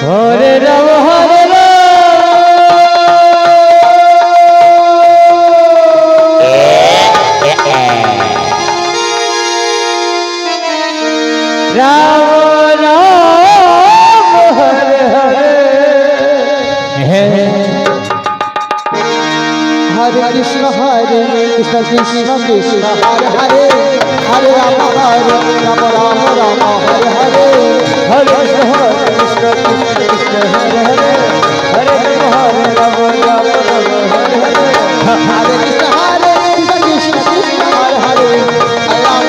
হরে রাম হরে রাম রাম হরে হরে हरे कृष्ण कृष्ण कृष्ण हरे हरे हरे राम राम राम हरे हरे हरे कृष्ण कृष्ण हरे हरे हरे राम राम हरे हरे हरे कृष्ण कृष्ण कृष्ण हरे हरे राम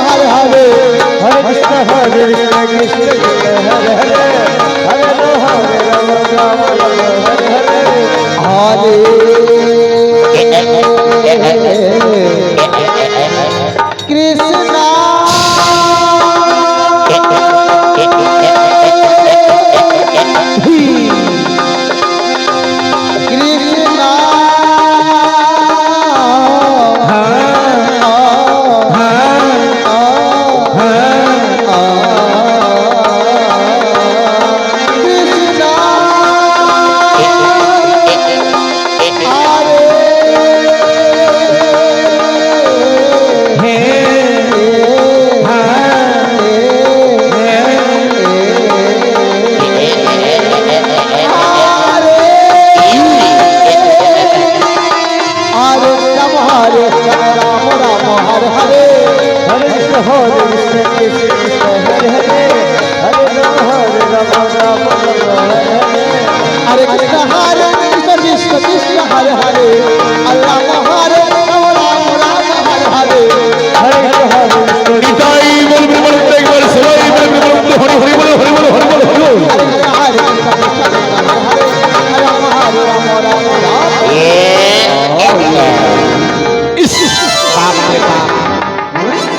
हरे हरे हरे कृष्ण कृष्ण हरे हरे हरे राम राम हरे हरे कृष्णा कृष्णा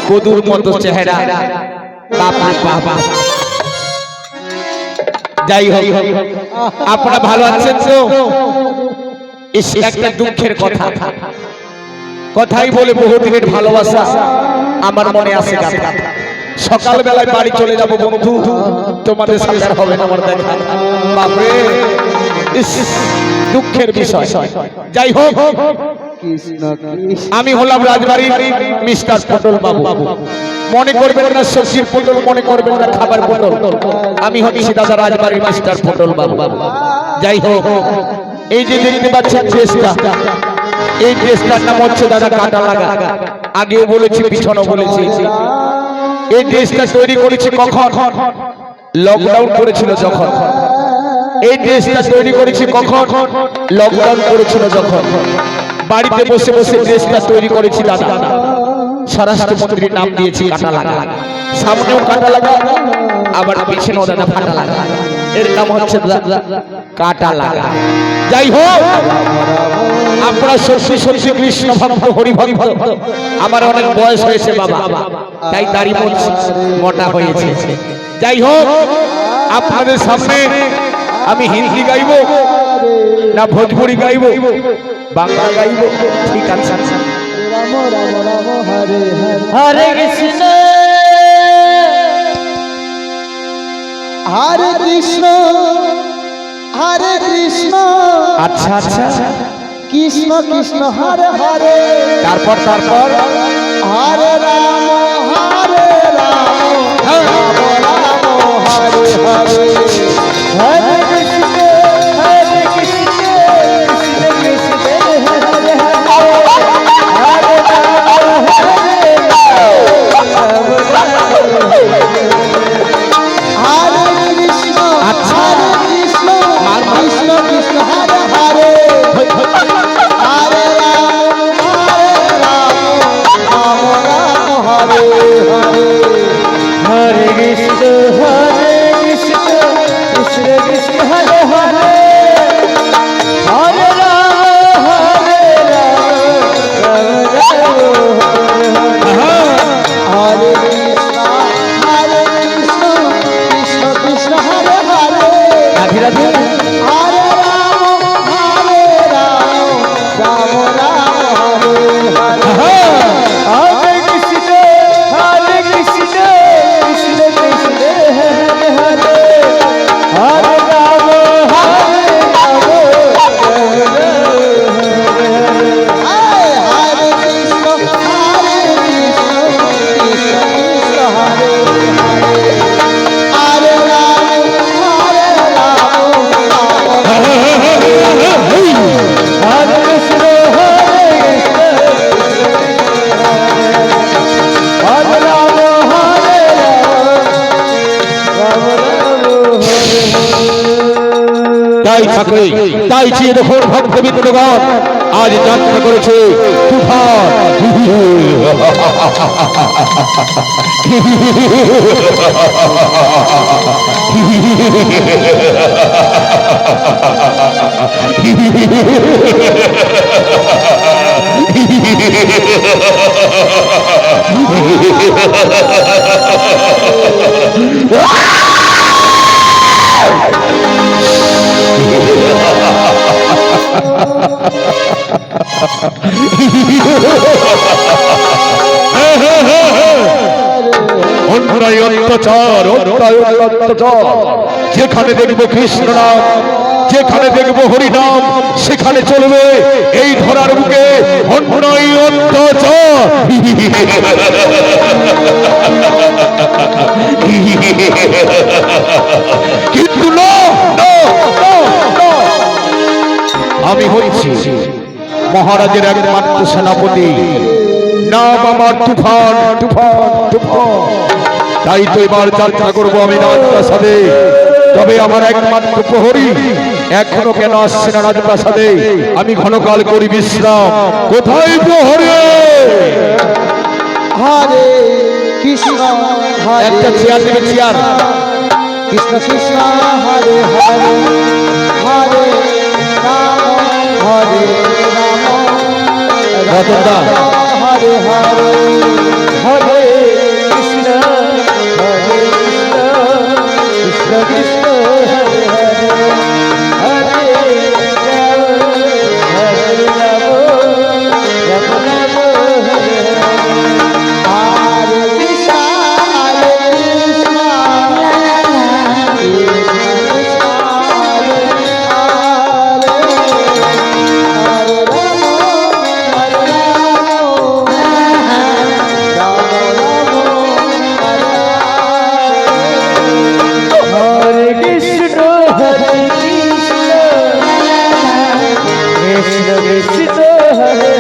কদুর মতো চেহারা বাপরে বাবা। যাই হোক আপনারা ভালো আছেন তো? একটা দুঃখের কথা, কথাই বলে বহুদিনের ভালোবাসা আমার মনে আছে। সকাল বেলায় বাড়ি চলে যাব বন্ধু, তোমাদের সাথে আর হবে না আমার দেখা। বাপরে দুঃখের বিষয়। যাই হোক আমি হলাম রাজবাড়ির মিস্টার পটল বাবু। মনে করবেন না সবজির পটল, মনে করবেন না খাবার পটল। আমি হচ্ছি দাদা রাজবাড়ির মিস্টার পটল বাবু। যাই হোক এই যে দেখতে পাচ্ছেন ড্রেসটা, এই ড্রেসটার নাম হচ্ছে দাদা কাটা লাগা। আগেও বলেছি পিছনেও বলেছি। এই ড্রেসটা তৈরি করেছি কখন? লকডাউন করেছিল যখন। এই ড্রেসটা তৈরি করেছি কখন? লকডাউন করেছিল যখন। বাড়িতে বসে বসে ড্রেসটা তৈরি করেছি দাদা। স্বরাষ্ট্রমন্ত্রীর নাম দিয়েছি কাটা লাগা। সামনেও কাটা লাগা, আবার পিছনেও দাদা ফাটা লাগা। এর নাম হচ্ছে কাটা লাগা। যাই হোক আপনারা সত্যি সত্যি কৃষ্ণ ভক্ত, হরি ভক্ত। আমার অনেক বয়স হয়েছে বাবা, তাই দাড়ি মোটা হয়েছে। যাই হোক আপনাদের সামনে আমি হিন্দি গাইব না ভোজপুরি গাইব, বাংলা গাইব? ঠিক আছে। राम राम राम हरे हरे हरे कृष्ण हरे कृष्ण हरे कृष्ण আচ্ছা আচ্ছা कृष्ण कृष्ण हरे हरे তারপর তারপর हरे राम राम राम हरे हरे हरे कृष्ण हरे कृष्ण कृष्ण कृष्ण हरे हरे हरे राम हरे हरे कृष्ण अच्छा। हरे कृष्ण कृष्ण कृष्ण हरे हरे हरे राम হরে হরে হরে রাম হরে রাম হরে কৃষ্ণ হরে রাম হরে রাম রাম তাই থাকে তাই চেয়ে দেখুন ভক্তবৃন্দগণ আজ যাত্রা করেছে তুফান অন্যায় অত্যাচার যেখানে দেখবো কৃষ্ণ নাম যেখানে দেখবো হরিনাম সেখানে চলবে এই ধরার বুকে অন্যায় অত্যাচার কিন্তু না, না, না, না। আমি হয়েছি মহারাজের একমাত্র সেনাপতি নাম আমার তুফান তুফান তুফান তাই তো এবার যাত্রা করবো আমি রাজপ্রাসাদে তবে আমার একমাত্র প্রহরী এখনো কেন আসছে না রাজপ্রাসাদে আমি ঘনকাল করি বিশ্রাম কোথায় প্রহরী হরে কৃষ্ণ হরে একটা চেয়ার দেবে চেয়ার কৃষ্ণ কৃষ্ণ হরে হরে হরে রাম হরে রাম রতনদা। হরে হরে হরে কৃষ্ণ হরে কৃষ্ণ কৃষ্ণ কৃষ্ণ হরে হরে হরে রাম রাম রাম হরে হরে কৃষ্ণ হরে কৃষ্ণ কৃষ্ণ হরে হরে কৃষ্ণ হরে কৃষ্ণ কৃষ্ণ কৃষ্ণ হরে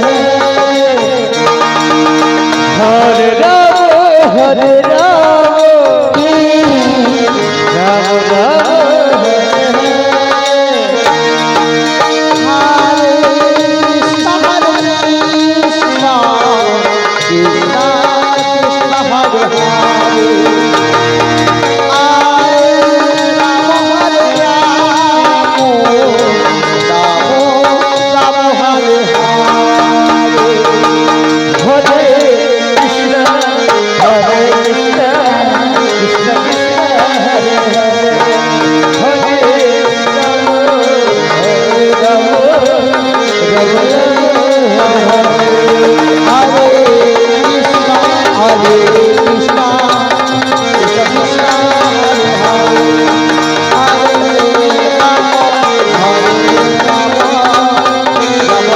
হরে রাম হরে রাম রাম রাম হরে হরে কৃষ্ণ হরে কৃষ্ণ কৃষ্ণ কৃষ্ণ হরে হরে হরে রাম রাম রাম হরে হরে কৃষ্ণ কৃষ্ণ কৃষ্ণ হরে হরে হরে রাম হরে রাম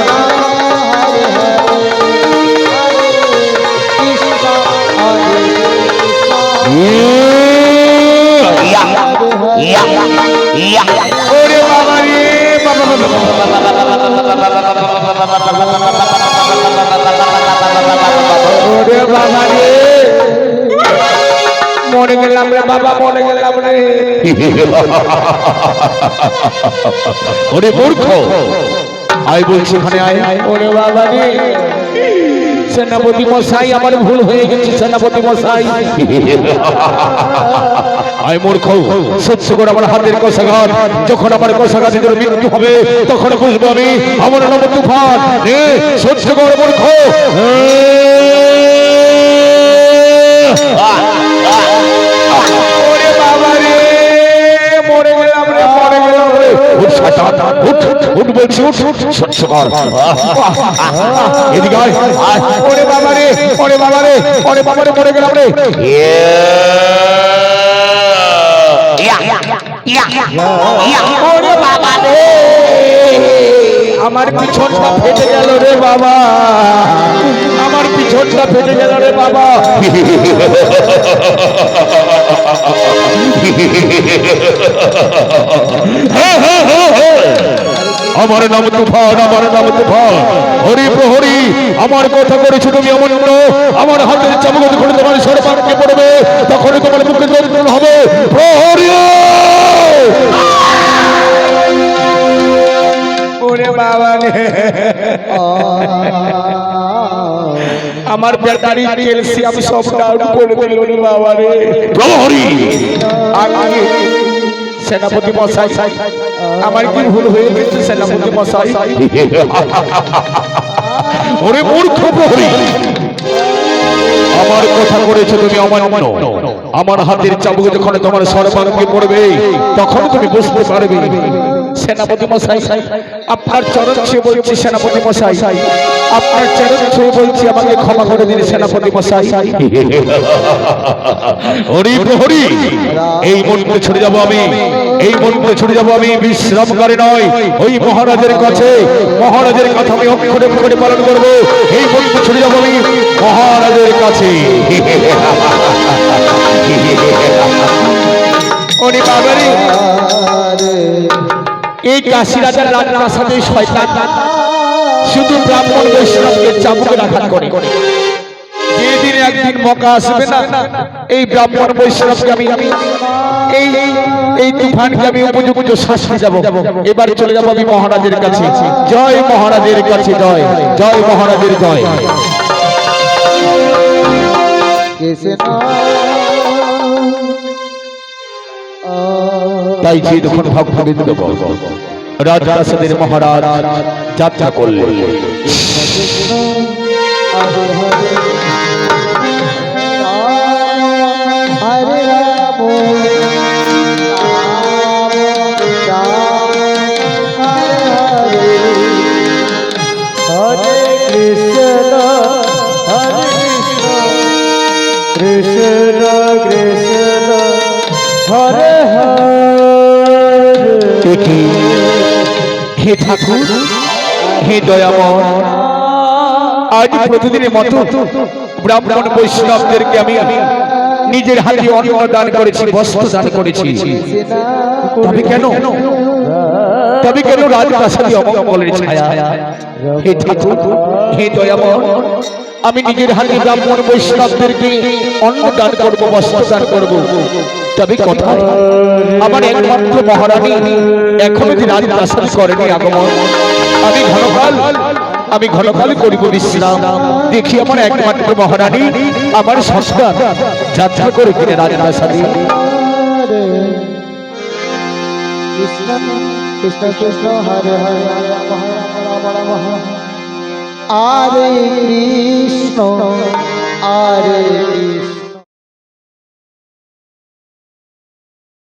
রাম রাম হরে হরে হরে কৃষ্ণ হরে ওরে বাবা রে বাবা ওরে বাবা রে মরে গেলাম রে বাবা মরে গেলাম রে ওরে মূর্খ আয় বলছি ওখানে আয় ওরে বাবা রে সেনাপতি মশাই আমার ভুল হয়ে গেছে সেনাপতি মশাই আয় মূর্খ সহ্য করে আমার হাতের কষাঘাত যখন আমার কষাঘাতের মৃত্যু হবে তখন বুঝবো আমি আমার নাম তুফান সহ্য কর মূর্খ ওরে বাবা রে মরে গেলাম রে মরে গেলাম রে উঠ শয়তান উঠ উঠ বলছি উঠ সহ্য কর এদিকে আয় ওরে বাবা রে ওরে বাবা রে ওরে বাবা রে মরে গেলাম রে ওরে বাবা রে আমার পিছনটা ফেটে গেল রে বাবা আমার পিছন ঝোঁটটা ফেটে গেল রে বাবা। আমার নাম তুফান, আমার নাম তুফান। হরি প্রহরী, আমার কথা করেছো তুমি অমূল্য। আমার হাতের চাবুক যখন তোমার সর্বাঙ্গে পড়বে, তখনই তোমার মুখে দর্পণ হবে। প্রহরী ওরে বাবা রে, আমার ব্যাটারি ক্যালসিয়াম সব ডাউন করে দিল রে বাবা রে। প্রহরী আমি সেনাপতি মশাই, আমার কি ভুল হয়ে গেছে সেনাপতি মশাই? ওরে মূর্খ প্রহরী, আমার কথা করেছো তুমি অমান্য। আমার হাতের চাবুক যখন তোমার সর্বাঙ্গে পড়বে, তখন তুমি বুঝতে পারবে। সেনাপতি মশাই, আপনার চরণ ছুঁয়ে বলছি সেনাপতি মশাই, আপনার চরণ ছুঁয়ে বলছি আমাকে ক্ষমা করে দিন সেনাপতি মশাই। হরি প্রহরী, এই মন্ত্রে ছুটে যাব আমি, এই মন্ত্রে ছুটে যাব আমি বিশ্রামকারী নয়, ওই মহারাজের কাছে। মহারাজের কথা আমি অক্ষরে অক্ষরে পালন করবো। এই মন্ত্রে ছুটে যাব আমি মহারাজের কাছে। ওরে বাবারে, এই কাশী রাজার রাজপ্রাসাদে শয়তান শুধু ব্রাহ্মণ বৈষ্ণবকে চাবুকের আঘাত করে। যেদিন একদিন মৌকা আসবে না, এই ব্রাহ্মণ বৈষ্ণবকে আমি এই এই তুফানকে আমি উপযুক্ত শাস্তি যাব। এবার চলে যাব আমি মহারাজের কাছে। জয় মহারাজের কাছে, জয় জয় মহারাজের জয়। তাই যে যখন ভক্তবৃন্দ রাজপ্রাসাদের মহারাজ যাত্রা করলেন, হরে রাম হরে হরে, হরে কৃষ্ণ হরে কৃষ্ণ, কৃষ্ণ কৃষ্ণ হরে হরে। হে ঠাকুর, হে দয়াময়, আজ প্রতিদিনের মতো ব্রাহ্মণ বৈষ্ণবদেরকে আমি নিজের হাতে অন্ন দান করেছি, বস্ত্র দান করেছি। তবে কেন, তবে কেন রাজপ্রাসাদে অমঙ্গলের ছায়া? হে ঠাকুর, হে দয়াময়, আমি নিজের হাতে ব্রাহ্মণ বৈষ্ণবদেরকে অন্ন দান করব, বস্ত্র দান করব। তবে কোথায় আমার একমাত্র মহারানী এখনো যে রাজপ্রাসাদ করেনি আগমন? আমি ঘনকাল করিব বিশ্রাম, দেখি আমার একমাত্র মহারানী আমার সংস্কার যাত্রা করে কিনে রাজপ্রাসাদে। কৃষ্ণ কৃষ্ণ কৃষ্ণ হরে হরে, রাম রাম রাম রাম, হরে কৃষ্ণ হরে